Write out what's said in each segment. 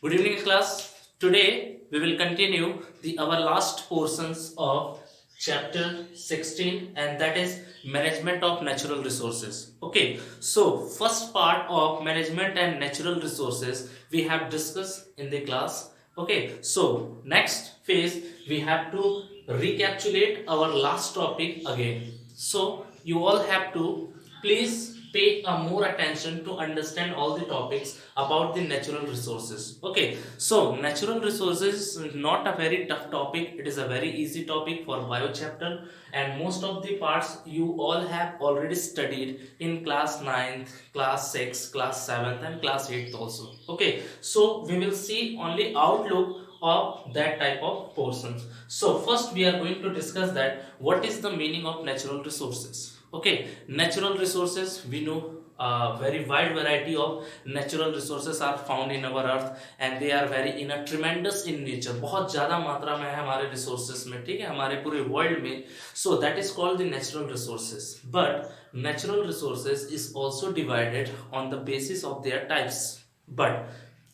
Good evening, class. Today we will continue our last portions of chapter 16, and that is management of natural resources. Okay, so first part of management and natural resources we have discussed in the class. Okay, so next phase we have to recapitulate our last topic again. So you all have to please pay more attention to understand all the topics about the natural resources. Okay, so natural resources is not a very tough topic, it is a very easy topic for bio chapter, and most of the parts you all have already studied in class 9th, class 6th, class 7th and class 8th also. Okay, so we will see only outlook of that type of portions. So first we are going to discuss that what is the meaning of natural resources. Okay, natural resources, we know a very wide variety of natural resources are found in our earth, and they are very in a tremendous in nature, बहुत ज़्यादा मात्रा में है हमारे resources में, ठीक है, हमारे पूरे world में. So that is called the natural resources. But natural resources is also divided on the basis of their types. But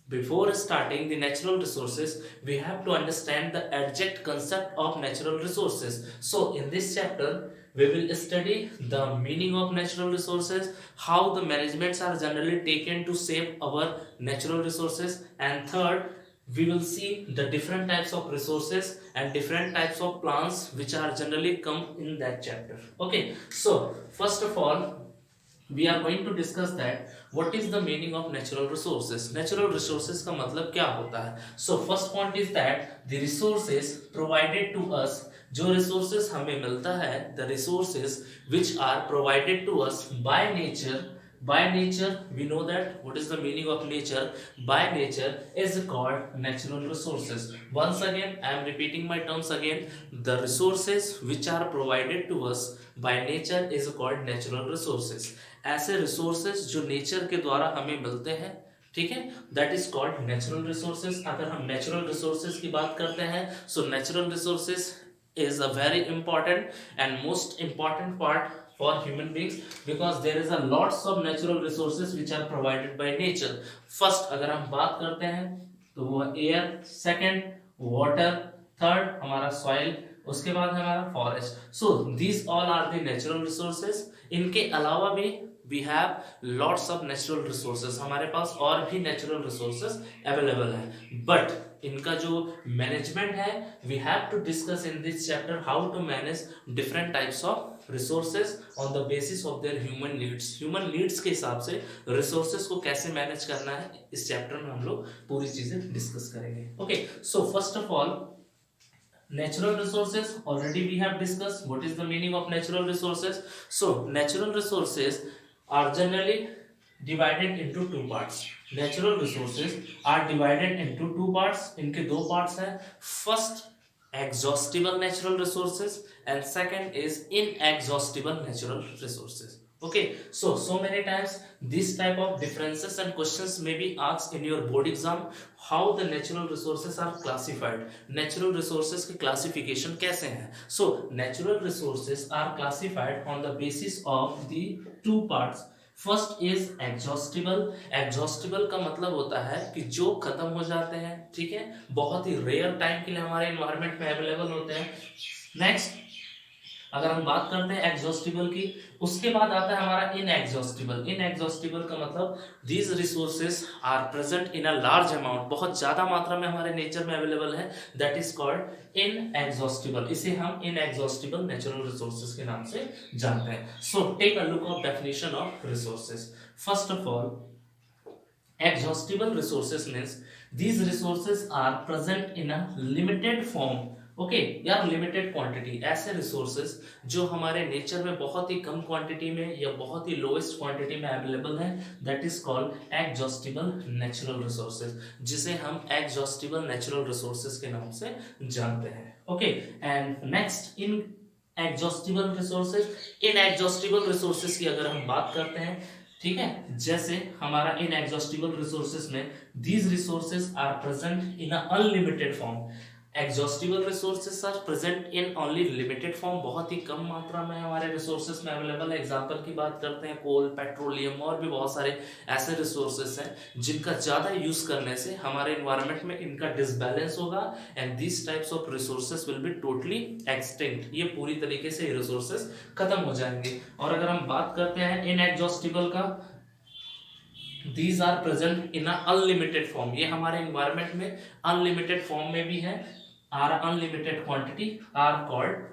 before starting the natural resources, we have to understand the exact concept of natural resources. So in this chapter, we will study the meaning of natural resources, how the managements are generally taken to save our natural resources, and third, we will see the different types of resources and different types of plants which are generally come in that chapter. Okay, so first of all, we are going to discuss that what is the meaning of natural resources. Natural resources का मतलब क्या होता है? So first point is that the resources provided to us, जो resources हमें मिलता है, the resources which are provided to us by nature. By nature, we know that what is the meaning of nature. By nature is called natural resources. Once again, I am repeating my terms again. The resources which are provided to us by nature is called natural resources. ऐसे resources जो nature के द्वारा हमें मिलते हैं, ठीक है, that is called natural resources. अगर हम नेचुरल रिसोर्सेज की बात करते हैं, so natural resources is a very important and most important part for human beings, because there is a lots of natural resources which are provided by nature. First अगर हम बात करते हैं तो वो एयर, सेकंड वाटर, थर्ड हमारा soil, उसके बाद हमारा forest. So these all are the natural resources. इनके अलावा भी we have lots of natural resources, हमारे पास और भी नेचुरल रिसोर्सेज अवेलेबल है. बट इनका जो मैनेजमेंट है, we have to discuss in this chapter how to manage different types of resources on the basis of their human needs. Human needs के हिसाब से रिसोर्सेज को कैसे मैनेज करना है, इस चैप्टर में हम लोग पूरी चीजें डिस्कस करेंगे. Okay, so first of all, natural resources already we have discussed. What is the meaning of natural resources? So natural resources are generally divided into two parts. Natural resources are divided into two parts. इनके दो parts हैं. First, exhaustible natural resources, and second is inexhaustible natural resources. Okay, so many times this type of differences and questions may be asked in your board exam. How the natural resources are classified? Natural resources की classification कैसे है? So natural resources are classified on the basis of the two parts. First is exhaustible. Exhaustible का मतलब होता है कि जो खत्म हो जाते हैं, ठीक है, बहुत ही रेयर टाइम के लिए हमारे एनवायरनमेंट में अवेलेबल होते हैं. नेक्स्ट अगर हम बात करते हैं एग्जॉस्टिबल की, उसके बाद आता है हमारा इनएग्जॉस्टिबल. इनएग्जॉस्टिबल का मतलब these resources are present in a large amount, बहुत ज्यादा मात्रा में हमारे नेचर में अवेलेबल है, दैट इज कॉल्ड इनएग्जॉस्टिबल. इसे हम इनएग्जॉस्टिबल नेचुरल रिसोर्सेज के नाम से जानते हैं. So take a look of definition of resources. First of all, exhaustible resources means these resources are present in a limited form. Okay यार, limited quantity. ऐसे resources जो हमारे नेचर में बहुत ही कम क्वांटिटी में या बहुत ही लोएस्ट क्वांटिटी में अवेलेबल है, that is called exhaustible natural resources, जिसे हम एग्जॉस्टिबल नेचुरल रिसोर्सेज के नाम से जानते हैं. Okay, and next in exhaustible resources. In exhaustible resources की अगर हम बात करते हैं, ठीक है, जैसे हमारा इनएग्जॉस्टिबल रिसोर्सेज में these resources are present in a unlimited form. Exhaustible resources are present in only limited form, बहुत ही कम मात्रा में हमारे रिसोर्सेस में अवेलेबल है। एग्जांपल की बात करते हैं, कोल, पेट्रोलियम और भी बहुत सारे ऐसे रिसोर्सेस हैं जिनका ज़्यादा यूज करने से हमारे इन्वायरमेंट में इनका डिसबैलेंस होगा and this types of resources will be totally extinct. ये पूरी तरीके से रिसोर्सेस खत्म हो जाएंगे। और अगर हम बात करते हैं इनएग्जॉस्टिबल का, these are present in unlimited form, ये हमारे इन्वायरमेंट में अनलिमिटेड फॉर्म में भी है। Are unlimited quantity are called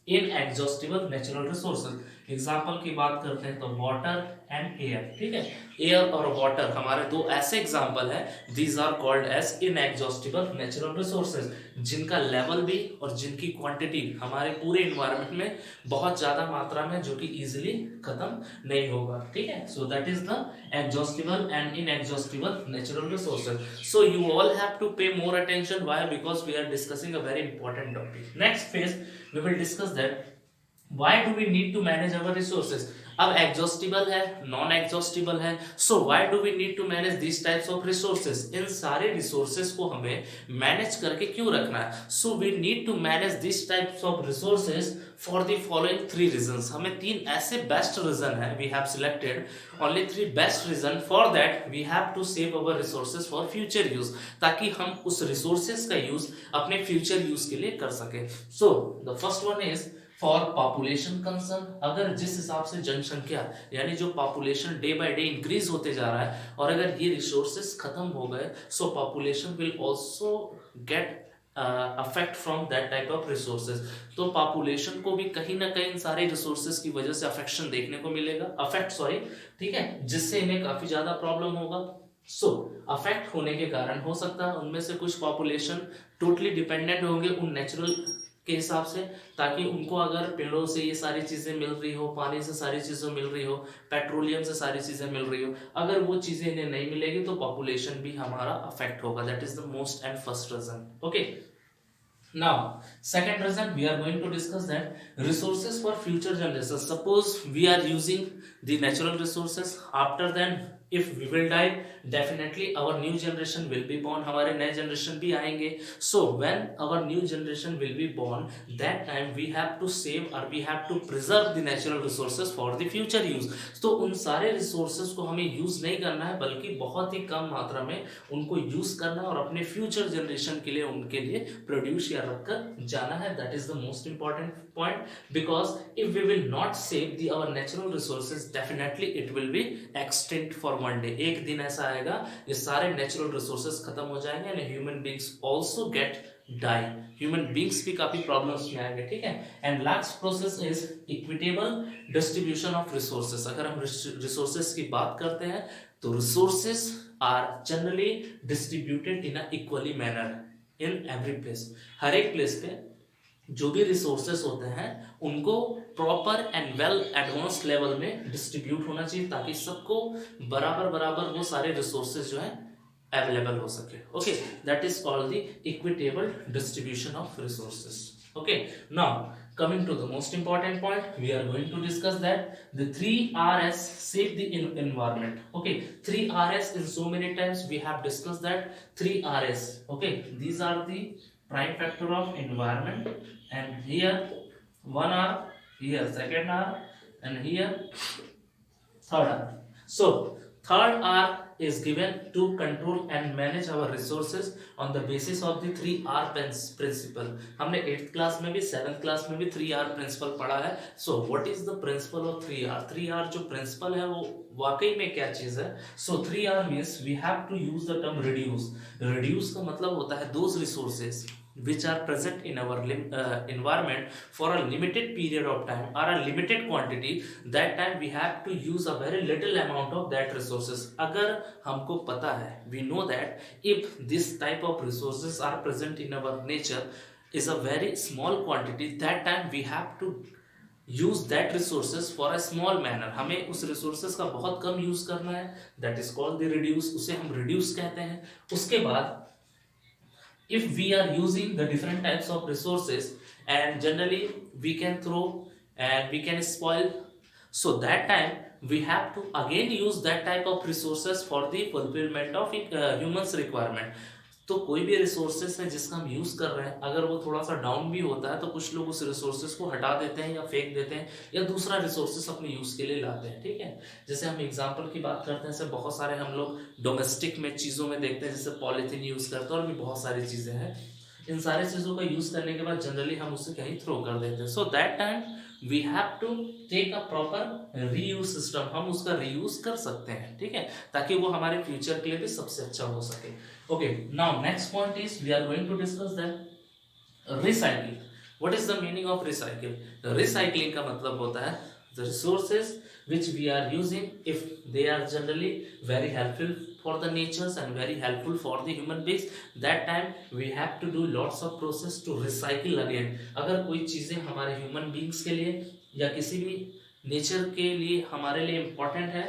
inexhaustible natural resources. Example की बात करते हैं तो वाटर एंड एयर, ठीक है। एयर और वाटर हमारे दो ऐसे एग्जाम्पल है, these are called as inexhaustible natural resources, जिनका लेवल भी और जिनकी क्वांटिटी हमारे पूरे इन्वायरमेंट में बहुत ज्यादा मात्रा में जो कि इजिली खत्म नहीं होगा, ठीक है। So that is the exhaustible and inexhaustible natural resources. So you all have to pay more attention. Why? Because we are discussing a very important topic. Next phase we will discuss that why do we need to manage our resources. अब exhaustible है, non exhaustible है, so why do we need to manage this types of resources. इन सारे resources को हमें manage करके क्यों रखना है। So we need to manage this types of resources for the following three reasons. हमें तीन ऐसे बेस्ट रीजन है, we have selected only three best reason for that we have to save our resources for future use, ताकि हम उस resources का use अपने future use के लिए कर सके। So the first one is for population concern. अगर जिस हिसाब से जनसंख्या यानी जो population day by day increase होते जा रहा है और अगर ये रिसोर्सेज खत्म हो गए, सो population will also get affect from that type of resources. तो पॉपुलेशन को भी कहीं ना कहीं सारे रिसोर्सेज की वजह से अफेक्शन देखने को मिलेगा, अफेक्ट सॉरी, ठीक है, जिससे इन्हें काफी ज्यादा प्रॉब्लम होगा। सो अफेक्ट होने के कारण हो सकता है उनमें से कुछ पॉपुलेशन टोटली डिपेंडेंट होंगे उन नेचुरल के हिसाब से, ताकि उनको अगर पेड़ों से ये सारी चीजें मिल रही हो, पानी से सारी चीजें मिल रही हो, पेट्रोलियम से सारी चीजें मिल रही हो, अगर वो चीजें इन्हें नहीं मिलेगी तो पॉपुलेशन भी हमारा अफेक्ट होगा। That is the most and first reason. Okay, now second reason we are going to discuss that resources for future generations. Suppose we are using the natural resources, after then if we will die, definitely our new generation will be born, हमारे नए generation भी आएंगे। So when our new generation will be born, that time we have to save or we have to preserve the natural resources for the future use. तो उन सारे resources को हमें use नहीं करना है, बल्कि बहुत ही कम मात्रा में उनको use करना है और अपने future generation के लिए उनके लिए produce या रखकर जाना है। That is the most important point, because if we will not save the our natural resources, definitely it will be extinct for one day. एक दिन ऐसा आएगा ये सारे नेचुरल रिसोर्सेज खत्म हो जाएंगे and human beings also get die, human beings भी काफी प्रॉब्लम्स में आएंगे, ठीक है। And last process is equitable distribution of resources. अगर हम रिसोर्सेज की बात करते हैं तो resources are generally distributed in a equally manner in every place. हर एक प्लेस पे जो भी रिसोर्सेस होते हैं उनको proper and well advance level में डिस्ट्रीब्यूट होना चाहिए, ताकि सबको बराबर बराबर वो सारे रिसोर्सेज जो है अवेलेबल हो सके। Okay, that is called the equitable distribution of resources. Okay, now coming to the most important point, we are going to discuss that the 3Rs save the environment. Okay, 3Rs in so many times we have discussed that 3Rs. Okay, these are the prime factor of environment, and here one R, here second R, and here third R. So third R is given to control and manage our resources on the basis of the 3R principle. हमने 8th class में भी 7th class में भी 3R principal पढ़ा है। So what is the principle of 3R? 3R जो principal है वो वाकई में क्या चीज है? So 3R means we have to use the term reduce. Reduce का मतलब होता है those resources which are present in our environment for a limited period of time or a limited quantity, that time we have to use a very little amount of that resources. अगर हमको पता है, we know that if this type of resources are present in our nature is a very small quantity, that time we have to use that resources for a small manner. हमें उस resources का बहुत कम use करना है, that is called the reduce, उसे हम reduce कहते हैं। उसके बाद if we are using the different types of resources and generally we can throw and we can spoil, so that time we have to again use that type of resources for the fulfillment of humans requirement. तो कोई भी resources है जिसका हम use कर रहे हैं, अगर वो थोड़ा सा डाउन भी होता है तो कुछ लोग उस रिसोर्सेस को हटा देते हैं या फेंक देते हैं या दूसरा रिसोर्सेस अपने यूज के लिए लाते हैं, ठीक है। जैसे हम एग्जांपल की बात करते हैं, जैसे बहुत सारे हम लोग डोमेस्टिक में चीजों में देखते हैं, जैसे पॉलिथीन यूज करते हैं और भी बहुत सारी चीजें हैं। इन सारी चीजों का यूज करने के बाद जनरली हम उसे कहीं थ्रो कर देते हैं। So that time we have to take a proper reuse system, हम उसका रीयूज कर सकते हैं, ठीक है, ताकि वो हमारे फ्यूचर के लिए भी सबसे अच्छा हो सके। Okay, now next point is we are going to discuss that recycling. What is the meaning of recycle? Recycling का मतलब होता है the resources which we are using, if they are generally very helpful for the natures and very helpful for the human beings, that time we have to do lots of process to recycle again। अगर कोई चीजें हमारे human beings के लिए या किसी भी nature के लिए हमारे लिए important है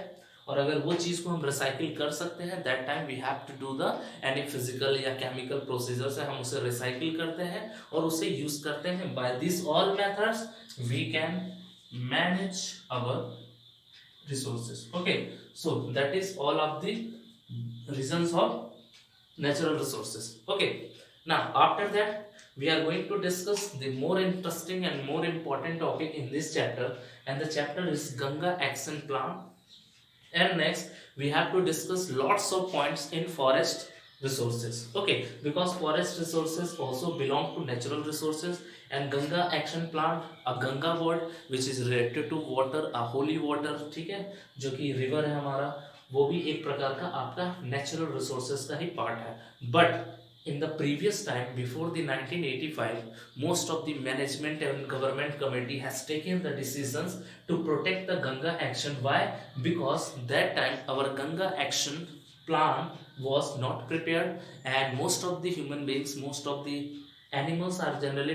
और अगर वो चीज को हम रिसाइकिल कर सकते हैं, that time we have to do the any physical या केमिकल प्रोसीजर से हम उसे रिसाइकिल करते हैं और उसे यूज करते हैं। By this all methods we can manage our resources। okay, so that is all of the reasons of natural resources। okay, now after that we are going to discuss the more interesting and more important topic in this chapter, and the chapter is Ganga Action Plan। and next we have to discuss lots of points in forest resources। okay, because forest resources also belong to natural resources, and Ganga Action Plan, a Ganga word which is related to water, a holy water, ठीक है, जो कि river है हमारा, वो भी एक प्रकार का आपका नेचुरल रिसोर्सेज का ही पार्ट है। But in the previous time before the 1985, most of the management and government committee has taken the decisions to protect the Ganga action। why? Because that time our Ganga action plan was not prepared, and most of the human beings, most of the animals are generally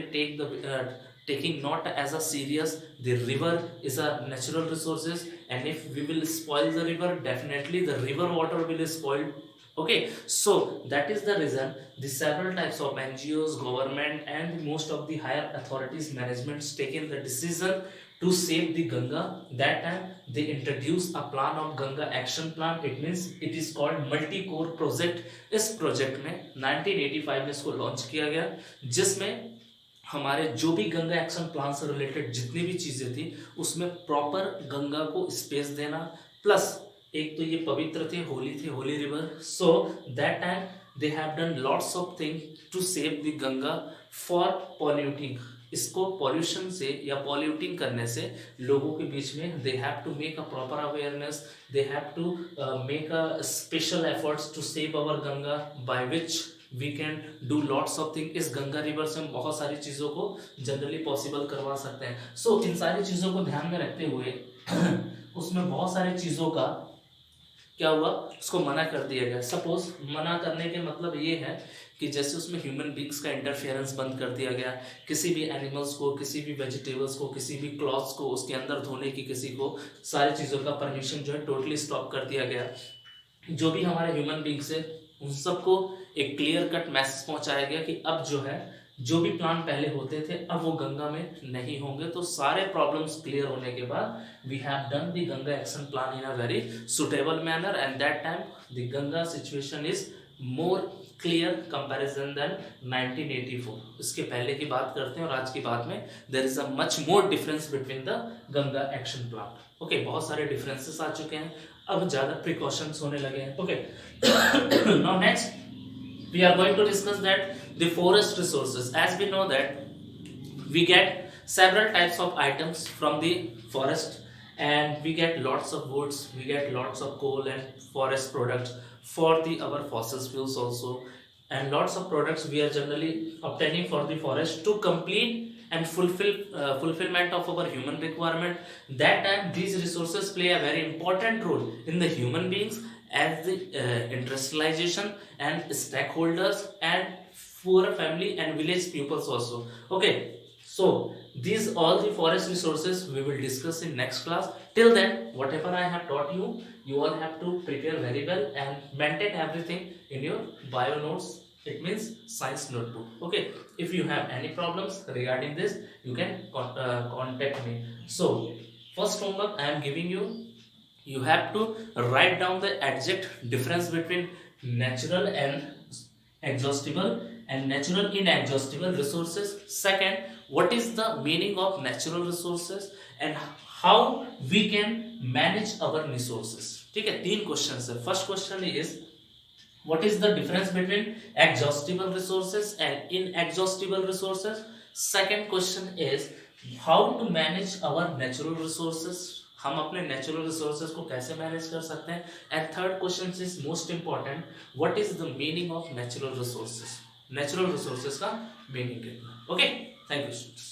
taking not as a serious the river is a natural resources, and if we will spoil the river, definitely the river water will spoil। okay, so that is the reason the several types of NGOs, government, and most of the higher authorities managements taken the decision to save the Ganga। that time they introduced a plan of Ganga action plan। it means it is called multi core project। इस project में 1985 में इसको launch किया गया, जिसमें हमारे जो भी गंगा एक्शन प्लान से रिलेटेड जितनी भी चीजें थी उसमें प्रॉपर गंगा को स्पेस देना, प्लस एक तो ये पवित्र थे, holy river. So that time they have done lots of thing to save the Ganga for polluting. इसको पॉल्यूशन से या पॉल्यूटिंग करने से लोगों के बीच में they have to make a proper awareness, they have to make a special efforts to save our Ganga, by which we can do lots of thing. इस गंगा रिवर से हम बहुत सारी चीजों को जनरली पॉसिबल करवा सकते हैं। सो इन सारी चीजों को ध्यान में रखते हुए उसमें बहुत सारी चीजों का क्या हुआ, उसको मना कर दिया गया। सपोज मना करने के मतलब ये है कि जैसे उसमें ह्यूमन बींग्स का इंटरफेरेंस बंद कर दिया गया, किसी भी एनिमल्स को, किसी भी वेजिटेबल्स को, किसी भी क्लॉथ्स को उसके अंदर धोने की, किसी को सारी चीज़ों का परमिशन जो है टोटली स्टॉप कर दिया गया। जो भी हमारे ह्यूमन बींग्स है उन सबको एक क्लियर कट मैसेज पहुंचाया गया कि अब जो है जो भी प्लान पहले होते थे अब वो गंगा में नहीं होंगे। तो सारे प्रॉब्लम्स क्लियर होने के बाद we have done the Ganga action plan in a very suitable manner, and that time the Ganga situation is more clear comparison than 1984। इसके पहले की बात करते हैं और आज की बात में there is a much more difference between the Ganga action plan. Okay, बहुत सारे डिफरेंसेस आ चुके हैं, अब ज्यादा प्रिकॉशंस होने लगे हैं। Okay, now next we are going to discuss that the forest resources। as we know that we get several types of items from the forest, and we get lots of woods, we get lots of coal and forest products for the our fossil fuels also, and lots of products we are generally obtaining for the forest to complete and fulfillment of our human requirement। that time these resources play a very important role in the human beings as the industrialization and stakeholders and poor family and village pupils also। okay, so these all the forest resources we will discuss in next class। till then whatever I have taught you, you all have to prepare very well and maintain everything in your bio notes, it means science notebook। okay, if you have any problems regarding this you can contact me। so first homework I am giving you, you have to write down the exact difference between natural and exhaustible and natural inexhaustible resources. Second, what is the meaning of natural resources and how we can manage our resources. ठीक है, तीन question है. First question is what is the difference between exhaustible resources and inexhaustible resources. Second question is how to manage our natural resources, हम अपने natural resources को कैसे manage कर सकते हैं. And third question is most important, what is the meaning of natural resources. Natural resources का meaning कितना. Okay, thank you students.